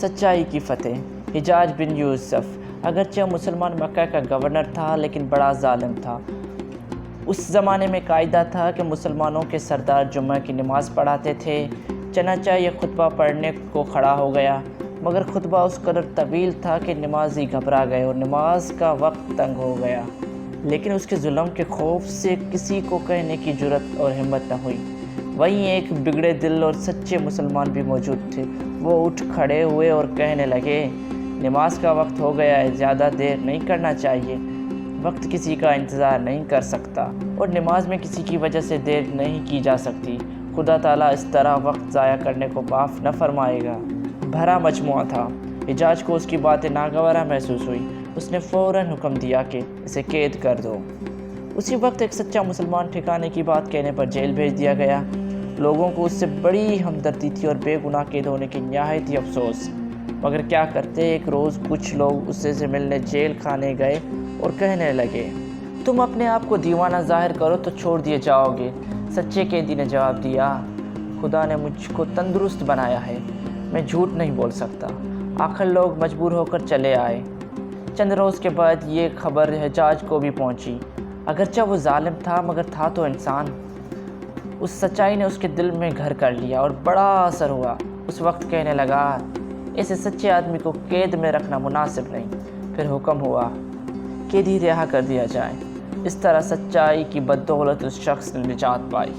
سچائی کی فتح۔ حجاج بن یوسف اگرچہ مسلمان مکہ کا گورنر تھا لیکن بڑا ظالم تھا۔ اس زمانے میں قاعدہ تھا کہ مسلمانوں کے سردار جمعہ کی نماز پڑھاتے تھے، چنانچہ یہ خطبہ پڑھنے کو کھڑا ہو گیا، مگر خطبہ اس قدر طویل تھا کہ نمازی گھبرا گئے اور نماز کا وقت تنگ ہو گیا، لیکن اس کے ظلم کے خوف سے کسی کو کہنے کی جرأت اور ہمت نہ ہوئی۔ وہیں ایک بگڑے دل اور سچے مسلمان بھی موجود تھے۔ وہ اٹھ کھڑے ہوئے اور کہنے لگے، نماز کا وقت ہو گیا ہے، زیادہ دیر نہیں کرنا چاہیے، وقت کسی کا انتظار نہیں کر سکتا اور نماز میں کسی کی وجہ سے دیر نہیں کی جا سکتی۔ خدا تعالیٰ اس طرح وقت ضائع کرنے کو معاف نہ فرمائے گا۔ بھرا مجموعہ تھا۔ حجاج کو اس کی باتیں ناگوارا محسوس ہوئی۔ اس نے فوراً حکم دیا کہ اسے قید کر دو۔ اسی وقت ایک سچا مسلمان ٹھکانے کی بات کہنے پر جیل بھیج دیا گیا۔ لوگوں کو اس سے بڑی ہمدردی تھی اور بے گناہ قید ہونے کی نہایت ہی افسوس، مگر کیا کرتے، ایک روز کچھ لوگ اس سے ملنے جیل خانے گئے اور کہنے لگے، تم اپنے آپ کو دیوانہ ظاہر کرو تو چھوڑ دیے جاؤ گے۔ سچے قیدی نے جواب دیا، خدا نے مجھ کو تندرست بنایا ہے، میں جھوٹ نہیں بول سکتا۔ آخر لوگ مجبور ہو کر چلے آئے۔ چند روز کے بعد یہ خبر حجاج کو بھی پہنچی۔ اگرچہ وہ ظالم تھا مگر تھا تو انسان۔ اس سچائی نے اس کے دل میں گھر کر لیا اور بڑا اثر ہوا۔ اس وقت کہنے لگا، ایسے سچے آدمی کو قید میں رکھنا مناسب نہیں۔ پھر حکم ہوا، قیدی رہا کر دیا جائے۔ اس طرح سچائی کی بدولت اس شخص نے نجات پائی۔